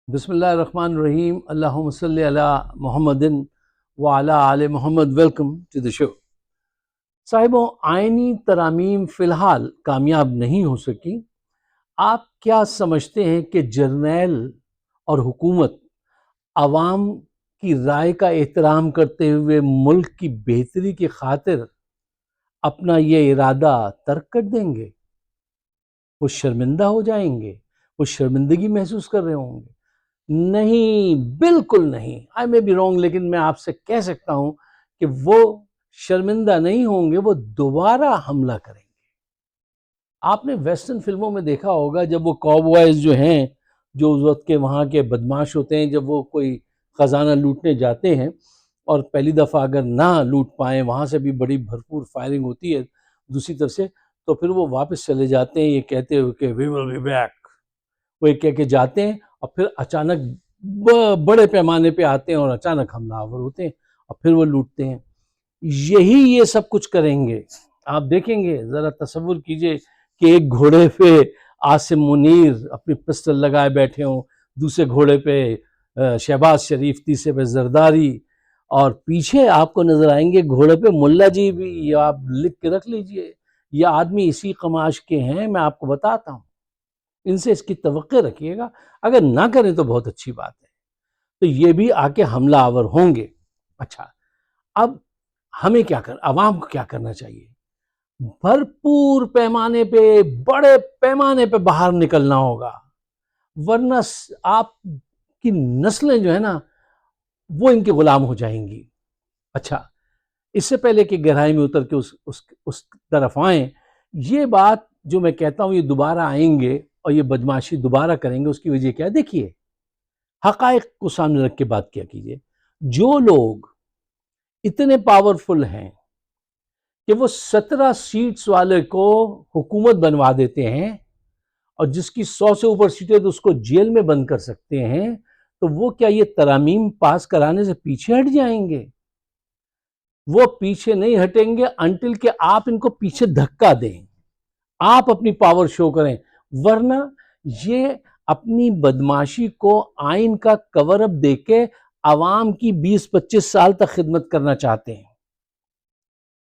بسم اللہ الرحمن الرحیم اللہم صلی علی محمد وعلی آل محمد. ویلکم ٹو دی شو. صاحبوں، آئینی ترامیم فی الحال کامیاب نہیں ہو سکی. آپ کیا سمجھتے ہیں کہ جرنیل اور حکومت عوام کی رائے کا احترام کرتے ہوئے ملک کی بہتری کی خاطر اپنا یہ ارادہ ترک کر دیں گے؟ وہ شرمندہ ہو جائیں گے؟ وہ شرمندگی محسوس کر رہے ہوں گے؟ نہیں، بالکل نہیں. آئی مے بی رانگ، لیکن میں آپ سے کہہ سکتا ہوں کہ وہ شرمندہ نہیں ہوں گے، وہ دوبارہ حملہ کریں گے. آپ نے ویسٹرن فلموں میں دیکھا ہوگا، جب وہ کاؤبوائز جو ہیں، جو اس وقت کے وہاں کے بدماش ہوتے ہیں، جب وہ کوئی خزانہ لوٹنے جاتے ہیں اور پہلی دفعہ اگر نہ لوٹ پائیں، وہاں سے بھی بڑی بھرپور فائرنگ ہوتی ہے دوسری طرف سے، تو پھر وہ واپس چلے جاتے ہیں یہ کہتے ہوئے کہ وی ول بی بیک. وہ یہ کہہ کے جاتے ہیں اور پھر اچانک بڑے پیمانے پہ آتے ہیں اور اچانک حملہ آور ہوتے ہیں اور پھر وہ لوٹتے ہیں. یہی یہ سب کچھ کریں گے. آپ دیکھیں گے، ذرا تصور کیجئے کہ ایک گھوڑے پہ عاصم منیر اپنی پسٹل لگائے بیٹھے ہوں، دوسرے گھوڑے پہ شہباز شریف، تیسرے پہ زرداری، اور پیچھے آپ کو نظر آئیں گے گھوڑے پہ ملا جی بھی. یہ آپ لکھ کے رکھ لیجئے، یہ آدمی اسی قماش کے ہیں، میں آپ کو بتاتا ہوں. ان سے اس کی توقع رکھیے گا. اگر نہ کریں تو بہت اچھی بات ہے. تو یہ بھی آ کے حملہ آور ہوں گے. اچھا، اب ہمیں کیا عوام کو کیا کرنا چاہیے؟ بھرپور پیمانے پہ، بڑے پیمانے پہ باہر نکلنا ہوگا، ورنہ آپ کی نسلیں جو ہے نا وہ ان کے غلام ہو جائیں گی. اچھا، اس سے پہلے کہ گہرائی میں اتر کے اس طرف آئیں، یہ بات جو میں کہتا ہوں یہ دوبارہ آئیں گے اور یہ بدماشی دوبارہ کریں گے، اس کی وجہ کیا ہے؟ دیکھیے، حقائق کو سامنے رکھ کے بات کیا کیجئے. جو لوگ اتنے پاورفل ہیں کہ وہ 17 سیٹس والے کو حکومت بنوا دیتے ہیں اور جس کی 100 سے اوپر سیٹیں تو اس کو جیل میں بند کر سکتے ہیں، تو وہ کیا یہ ترامیم پاس کرانے سے پیچھے ہٹ جائیں گے؟ وہ پیچھے نہیں ہٹیں گے انٹل کہ آپ ان کو پیچھے دھکا دیں، آپ اپنی پاور شو کریں. ورنہ یہ اپنی بدماشی کو آئین کا کور اپ دے کے عوام کی 20-25 سال تک خدمت کرنا چاہتے ہیں.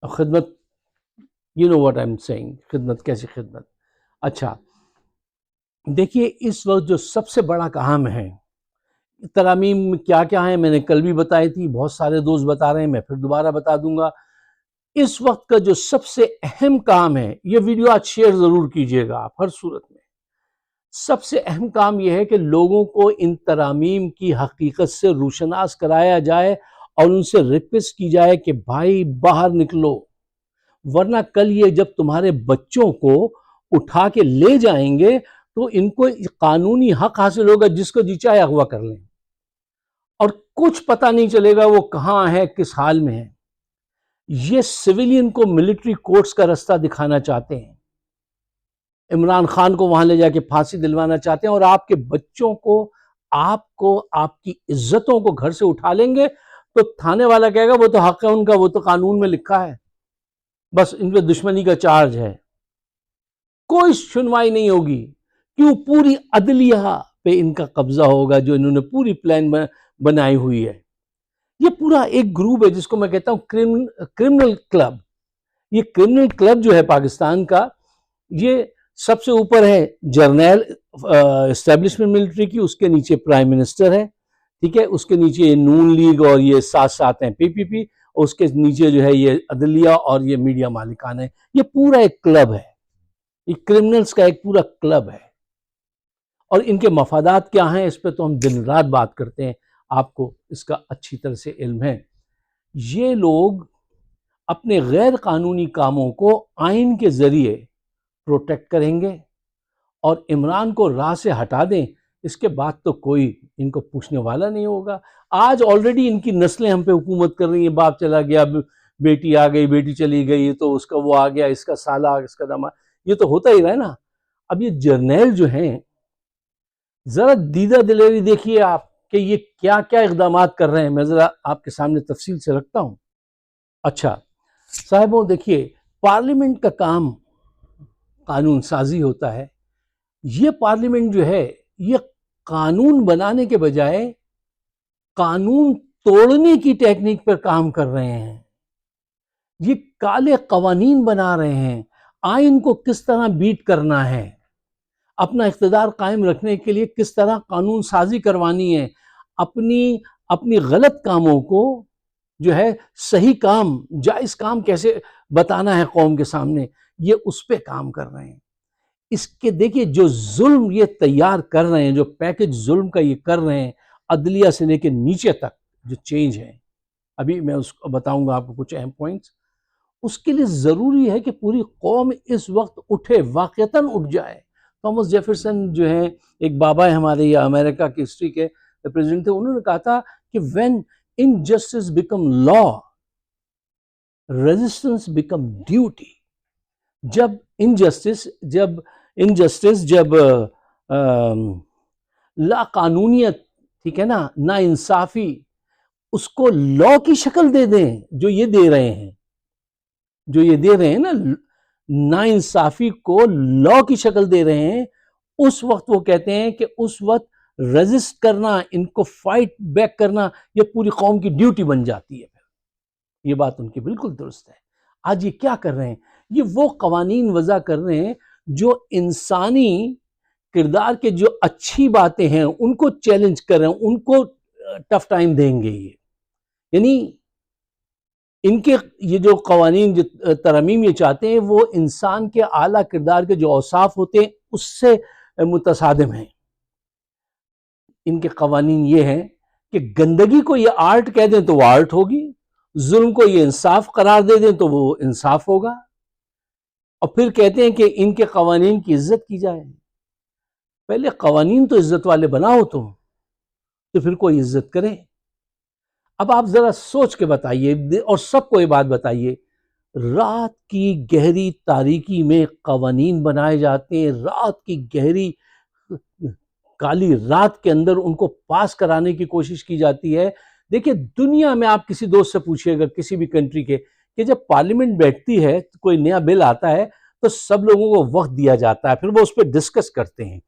خدمت، you know what I'm saying، خدمت کیسی خدمت؟ اچھا دیکھیے، اس وقت جو سب سے بڑا کام ہے، ترامیم کیا کیا ہیں میں نے کل بھی بتائی تھی، بہت سارے دوست بتا رہے ہیں، میں پھر دوبارہ بتا دوں گا. اس وقت کا جو سب سے اہم کام ہے، یہ ویڈیو آج شیئر ضرور کیجئے گا آپ ہر صورت میں. سب سے اہم کام یہ ہے کہ لوگوں کو ان ترامیم کی حقیقت سے روشناس کرایا جائے اور ان سے ریکویسٹ کی جائے کہ بھائی باہر نکلو، ورنہ کل یہ جب تمہارے بچوں کو اٹھا کے لے جائیں گے تو ان کو قانونی حق حاصل ہوگا، جس کو جی چاہے اغوا کر لیں، اور کچھ پتہ نہیں چلے گا وہ کہاں ہے، کس حال میں ہے. یہ سویلین کو ملٹری کورٹس کا رستہ دکھانا چاہتے ہیں، عمران خان کو وہاں لے جا کے پھانسی دلوانا چاہتے ہیں، اور آپ کے بچوں کو، آپ کی عزتوں کو گھر سے اٹھا لیں گے تو تھانے والا کہے گا وہ تو حق ہے ان کا، وہ تو قانون میں لکھا ہے، بس ان پہ دشمنی کا چارج ہے. کوئی سنوائی نہیں ہوگی. کیوں؟ پوری عدلیہ پہ ان کا قبضہ ہوگا، جو انہوں نے پوری پلان بنائی ہوئی ہے. یہ پورا ایک گروپ ہے جس کو میں کہتا ہوں کرمنل کلب. یہ کرمنل کلب جو ہے پاکستان کا، یہ سب سے اوپر ہے جرنیل اسٹیبلشمنٹ ملٹری کی، اس کے نیچے پرائم منسٹر ہے، ٹھیک ہے، اس کے نیچے نون لیگ اور یہ ساتھ ہیں پی پی پی، اور اس کے نیچے جو ہے یہ عدلیہ اور یہ میڈیا مالکان ہے. یہ پورا ایک کلب ہے، یہ کرمنلز کا ایک پورا کلب ہے. اور ان کے مفادات کیا ہیں اس پہ تو ہم دن رات بات کرتے ہیں، آپ کو اس کا اچھی طرح سے علم ہے. یہ لوگ اپنے غیر قانونی کاموں کو آئین کے ذریعے پروٹیکٹ کریں گے اور عمران کو راہ سے ہٹا دیں، اس کے بعد تو کوئی ان کو پوچھنے والا نہیں ہوگا. آج آلریڈی ان کی نسلیں ہم پہ حکومت کر رہی ہیں، باپ چلا گیا، بیٹی آ گئی، بیٹی چلی گئی تو اس کا وہ آ گیا، اس کا سالہ، اس کا داماد، یہ تو ہوتا ہی رہا ہے نا. اب یہ جرنیل جو ہیں، ذرا دیدہ دلیری دیکھیے آپ کہ یہ کیا کیا اقدامات کر رہے ہیں. میں ذرا آپ کے سامنے تفصیل سے رکھتا ہوں. اچھا صاحبوں، دیکھیے، پارلیمنٹ کا کام قانون سازی ہوتا ہے. یہ پارلیمنٹ جو ہے یہ قانون بنانے کے بجائے قانون توڑنے کی ٹیکنیک پر کام کر رہے ہیں. یہ کالے قوانین بنا رہے ہیں، آئین کو کس طرح بیٹ کرنا ہے، اپنا اقتدار قائم رکھنے کے لیے کس طرح قانون سازی کروانی ہے، اپنی غلط کاموں کو جو ہے صحیح کام، جائز کام کیسے بتانا ہے قوم کے سامنے، یہ اس پہ کام کر رہے ہیں. اس کے دیکھیے جو ظلم یہ تیار کر رہے ہیں، جو پیکج ظلم کا یہ کر رہے ہیں، عدلیہ سے لے کے نیچے تک جو چینج ہے، ابھی میں اس کو بتاؤں گا آپ کو کچھ اہم پوائنٹس. اس کے لیے ضروری ہے کہ پوری قوم اس وقت اٹھے، واقعتاً اٹھ جائے. تھامس جیفرسن جو ہیں، ایک بابا ہے ہمارے، یا امریکہ کی ہسٹری کے پریزیڈنٹ تھے، انہوں نے کہا تھا کہ when injustice become law, resistance become duty. جب لا قانونیت، ٹھیک ہے نا، نا انصافی، اس کو لا کی شکل دے دیں، جو یہ دے رہے ہیں نا، نا انصافی کو لا کی شکل دے رہے ہیں، اس وقت وہ کہتے ہیں کہ اس وقت ریزسٹ کرنا، ان کو فائٹ بیک کرنا، یہ پوری قوم کی ڈیوٹی بن جاتی ہے. یہ بات ان کی بالکل درست ہے. آج یہ کیا کر رہے ہیں؟ یہ وہ قوانین وضع کر رہے ہیں جو انسانی کردار کے جو اچھی باتیں ہیں ان کو چیلنج کر رہے ہیں، ان کو ٹف ٹائم دیں گے. یعنی ان کے یہ جو قوانین، جو ترامیم یہ چاہتے ہیں، وہ انسان کے اعلیٰ کردار کے جو اوصاف ہوتے ہیں اس سے متصادم ہیں. ان کے قوانین یہ ہیں کہ گندگی کو یہ آرٹ کہہ دیں تو وہ آرٹ ہوگی، ظلم کو یہ انصاف قرار دے دیں تو وہ انصاف ہوگا، اور پھر کہتے ہیں کہ ان کے قوانین کی عزت کی جائے. پہلے قوانین تو عزت والے بناؤ تو پھر کوئی عزت کرے. اب آپ ذرا سوچ کے بتائیے، اور سب کو یہ بات بتائیے، رات کی گہری تاریکی میں قوانین بنائے جاتے ہیں، رات کی گہری کالی رات کے اندر ان کو پاس کرانے کی کوشش کی جاتی ہے. دیکھیں دنیا میں آپ کسی دوست سے پوچھئے گا، کسی بھی کنٹری کے، کہ جب پارلیمنٹ بیٹھتی ہے، کوئی نیا بل آتا ہے تو سب لوگوں کو وقت دیا جاتا ہے، پھر وہ اس پہ ڈسکس کرتے ہیں،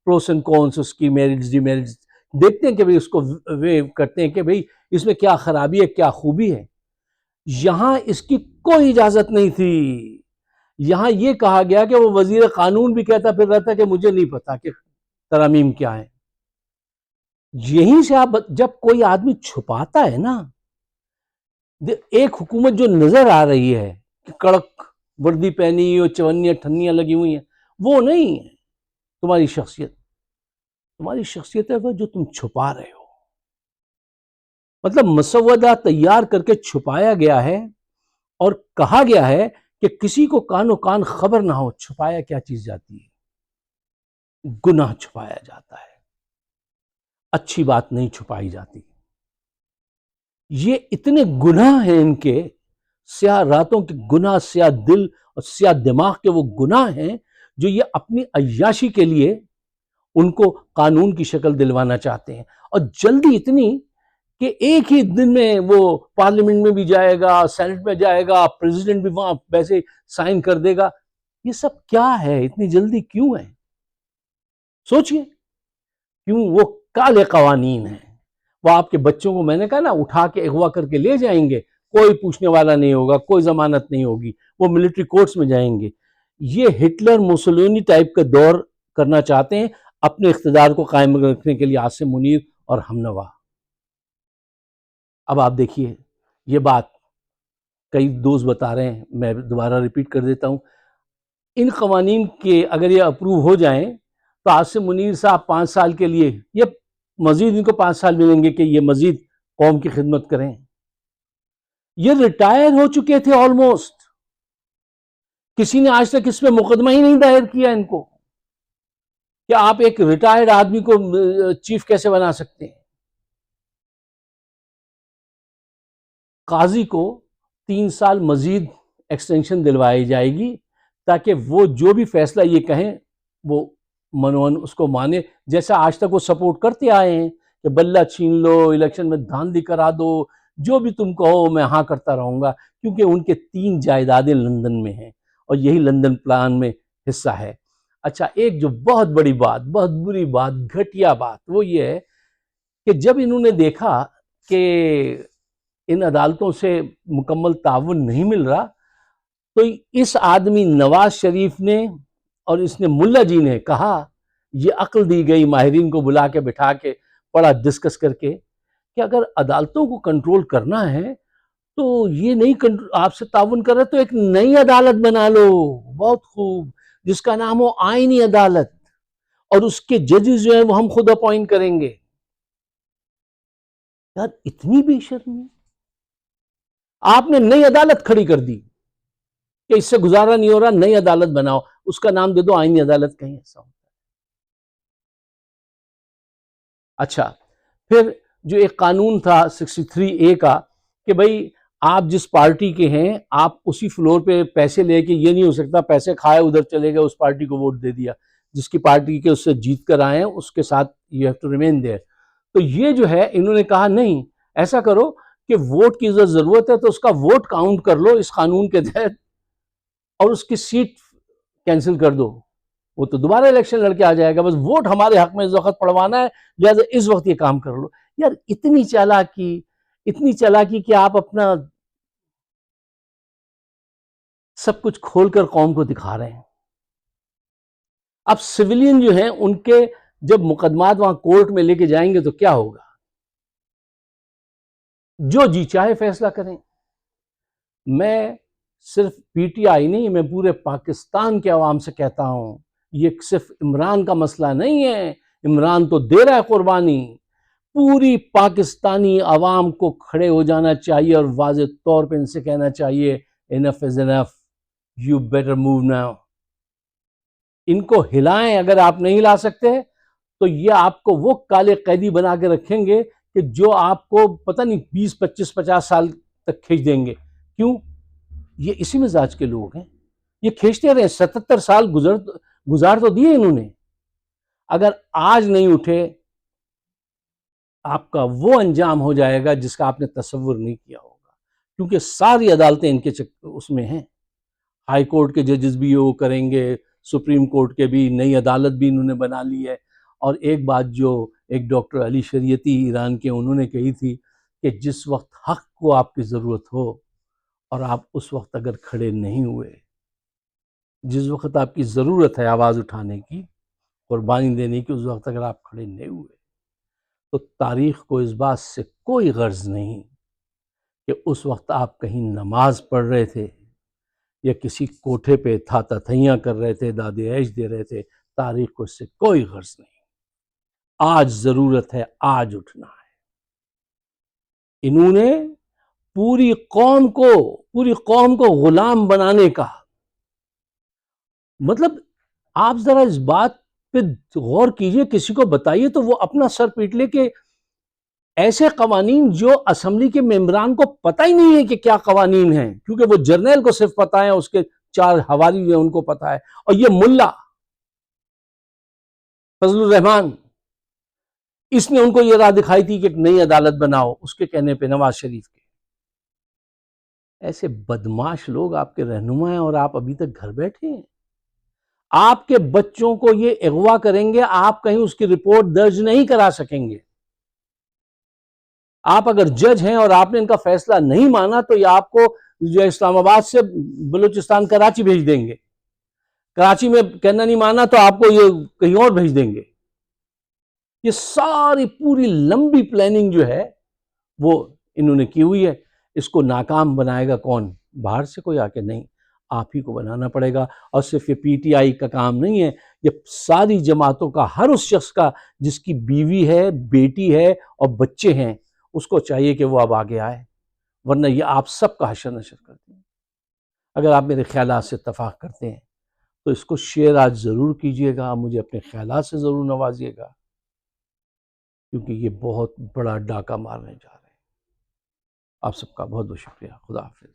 پروس اینڈ کونس، اس کی میرٹس ڈی میرٹس، دیکھتے ہیں کہ بھئی اس کو ویو کرتے ہیں کہ بھئی اس میں کیا خرابی ہے، کیا خوبی ہے. یہاں اس کی کوئی اجازت نہیں تھی. یہاں یہ کہا گیا کہ وہ وزیر قانون بھی کہتا پھر رہتا کہ مجھے نہیں پتا کہ ترامیم کیا ہے. یہیں سے آپ جب کوئی آدمی چھپاتا ہے نا، ایک حکومت جو نظر آ رہی ہے کہ کڑک وردی پہنی اور چونیاں ٹھنیاں لگی ہوئی ہیں، وہ نہیں ہے تمہاری شخصیت. تمہاری شخصیت ہے وہ جو تم چھپا رہے ہو. مطلب مسودہ تیار کر کے چھپایا گیا ہے، اور کہا گیا ہے کہ کسی کو کان و کان خبر نہ ہو. چھپایا کیا چیز جاتی ہے؟ گناہ چھپایا جاتا ہے، اچھی بات نہیں چھپائی جاتی. یہ اتنے گناہ ہیں ان کے، سیاہ راتوں کے گناہ، سیاہ دل اور سیاہ دماغ کے وہ گناہ ہیں جو یہ اپنی عیاشی کے لیے ان کو قانون کی شکل دلوانا چاہتے ہیں. اور جلدی اتنی کہ ایک ہی دن میں وہ پارلیمنٹ میں بھی جائے گا، سینٹ میں جائے گا، پریزیڈنٹ بھی وہاں ویسے سائن کر دے گا. یہ سب کیا ہے؟ اتنی جلدی کیوں ہے؟ سوچئے کیوں؟ وہ کالے قوانین ہیں. وہ آپ کے بچوں کو، میں نے کہا نا، اٹھا کے اغوا کر کے لے جائیں گے، کوئی پوچھنے والا نہیں ہوگا، کوئی ضمانت نہیں ہوگی، وہ ملٹری کورٹس میں جائیں گے. یہ ہٹلر موسولینی ٹائپ کا دور کرنا چاہتے ہیں اپنے اقتدار کو قائم رکھنے کے لیے، عاصم منیر اور ہمنوا. اب آپ دیکھیے یہ بات کئی دوست بتا رہے ہیں، میں دوبارہ ریپیٹ کر دیتا ہوں. ان قوانین کے اگر یہ اپروو ہو جائیں تو عاصم منیر صاحب 5 سال کے لیے، یہ مزید ان کو 5 سال ملیں گے کہ یہ مزید قوم کی خدمت کریں. یہ ریٹائر ہو چکے تھے آلموسٹ. کسی نے آج تک اس پہ مقدمہ ہی نہیں دائر کیا ان کو کہ آپ ایک ریٹائرڈ آدمی کو چیف کیسے بنا سکتے ہیں. قاضی کو 3 سال مزید ایکسٹینشن دلوائی جائے گی تاکہ وہ جو بھی فیصلہ یہ کہیں وہ منون اس کو مانے، جیسا آج تک وہ سپورٹ کرتے آئے ہیں کہ بلہ چھین لو، الیکشن میں دھاندلی کرا دو، جو بھی تم کہو میں ہاں کرتا رہوں گا. کیونکہ ان کے 3 جائیدادیں لندن میں ہیں اور یہی لندن پلان میں حصہ ہے. اچھا، ایک جو بہت بڑی بات، بہت بری بات، گھٹیا بات، وہ یہ ہے کہ جب انہوں نے دیکھا کہ ان عدالتوں سے مکمل تعاون نہیں مل رہا، تو اس آدمی نواز شریف نے اور اس نے ملا جی نے کہا، یہ عقل دی گئی ماہرین کو بلا کے بٹھا کے بڑا ڈسکس کر کے، کہ اگر عدالتوں کو کنٹرول کرنا ہے تو یہ نہیں آپ سے تعاون کر رہے تو ایک نئی عدالت بنا لو، بہت خوب، جس کا نام ہو آئینی عدالت، اور اس کے ججز جو ہیں وہ ہم خود اپوائنٹ کریں گے۔ یار اتنی بے شرمی! آپ نے نئی عدالت کھڑی کر دی کہ اس سے گزارا نہیں ہو رہا، نئی عدالت بناؤ، اس کا نام دے دو آئینی عدالت، کہیں ایسا ہو۔ اچھا، پھر جو ایک قانون تھا 63A کا کہ بھئی آپ جس پارٹی کے ہیں آپ اسی فلور پہ پیسے لے کے، یہ نہیں ہو سکتا پیسے کھائے ادھر چلے گئے اس پارٹی کو ووٹ دے دیا، جس کی پارٹی کے اس سے جیت کر آئے ہیں اس کے ساتھ you have to remain there۔ تو یہ جو ہے انہوں نے کہا نہیں، ایسا کرو کہ ووٹ کی ضرورت ہے تو اس کا ووٹ کاؤنٹ کر لو اس قانون کے تحت، اور اس کی سیٹ کینسل کر دو، وہ تو دوبارہ الیکشن لڑ کے آ جائے گا، بس ووٹ ہمارے حق میں اس وقت پڑوانا ہے، لہذا اس وقت یہ کام کر لو۔ یار اتنی چالاکی کہ آپ اپنا سب کچھ کھول کر قوم کو دکھا رہے ہیں۔ اب سویلین جو ہیں ان کے جب مقدمات وہاں کورٹ میں لے کے جائیں گے تو کیا ہوگا؟ جو جی چاہے فیصلہ کریں۔ میں صرف پی ٹی آئی نہیں، میں پورے پاکستان کے عوام سے کہتا ہوں، یہ صرف عمران کا مسئلہ نہیں ہے، عمران تو دے رہا ہے قربانی، پوری پاکستانی عوام کو کھڑے ہو جانا چاہیے اور واضح طور پہ ان سے کہنا چاہیے enough is enough, you better move now۔ ان کو ہلائیں، اگر آپ نہیں ہلا سکتے تو یہ آپ کو وہ کالے قیدی بنا کے رکھیں گے کہ جو آپ کو پتہ نہیں 20 25 50 سال تک کھینچ دیں گے۔ کیوں؟ یہ اسی مزاج کے لوگ ہیں، یہ کھینچتے رہے، 77 سال گزار تو دیے انہوں نے۔ اگر آج نہیں اٹھے آپ کا وہ انجام ہو جائے گا جس کا آپ نے تصور نہیں کیا ہوگا، کیونکہ ساری عدالتیں ان کے اس میں ہیں، ہائی کورٹ کے ججز بھی وہ کریں گے، سپریم کورٹ کے بھی، نئی عدالت بھی انہوں نے بنا لی ہے۔ اور ایک بات جو ایک ڈاکٹر علی شریعتی ایران کے انہوں نے کہی تھی کہ جس وقت حق کو آپ کی ضرورت ہو اور آپ اس وقت اگر کھڑے نہیں ہوئے، جس وقت آپ کی ضرورت ہے آواز اٹھانے کی، قربانی دینے کی، اس وقت اگر آپ کھڑے نہیں ہوئے تو تاریخ کو اس بات سے کوئی غرض نہیں کہ اس وقت آپ کہیں نماز پڑھ رہے تھے یا کسی کوٹھے پہ تھیاں کر رہے تھے، داد عیش دے رہے تھے، تاریخ کو اس سے کوئی غرض نہیں۔ آج ضرورت ہے، آج اٹھنا ہے۔ انہوں نے پوری قوم کو غلام بنانے کا، مطلب آپ ذرا اس بات پہ غور کیجئے، کسی کو بتائیے تو وہ اپنا سر پیٹ لے کہ ایسے قوانین جو اسمبلی کے ممبران کو پتہ ہی نہیں ہے کہ کیا قوانین ہیں، کیونکہ وہ جرنیل کو صرف پتہ ہے، اس کے 4 حواری جو ہیں ان کو پتہ ہے، اور یہ ملا فضل الرحمان، اس نے ان کو یہ راہ دکھائی تھی کہ ایک نئی عدالت بناؤ، اس کے کہنے پہ نواز شریف کے۔ ایسے بدماش لوگ آپ کے رہنما ہیں اور آپ ابھی تک گھر بیٹھے ہیں۔ آپ کے بچوں کو یہ اغوا کریں گے، آپ کہیں اس کی رپورٹ درج نہیں کرا سکیں گے۔ آپ اگر جج ہیں اور آپ نے ان کا فیصلہ نہیں مانا تو یہ آپ کو جو اسلام آباد سے بلوچستان کراچی بھیج دیں گے، کراچی میں کہنا نہیں مانا تو آپ کو یہ کہیں اور بھیج دیں گے۔ یہ ساری پوری لمبی پلاننگ جو ہے وہ انہوں نے کی ہوئی ہے۔ اس کو ناکام بنائے گا کون؟ باہر سے کوئی آ کے نہیں، آپ ہی کو بنانا پڑے گا۔ اور صرف یہ پی ٹی آئی کا کام نہیں ہے، یہ ساری جماعتوں کا، ہر اس شخص کا جس کی بیوی ہے، بیٹی ہے اور بچے ہیں، اس کو چاہیے کہ وہ اب آگے آئے، ورنہ یہ آپ سب کا حشر نشر کرتے ہیں۔ اگر آپ میرے خیالات سے اتفاق کرتے ہیں تو اس کو شیئر آج ضرور کیجئے گا، مجھے اپنے خیالات سے ضرور نوازیے گا، کیونکہ یہ بہت بڑا ڈاکہ مارنے جا رہے ہیں۔ آپ سب کا بہت بہت شکریہ۔ خدا حافظ۔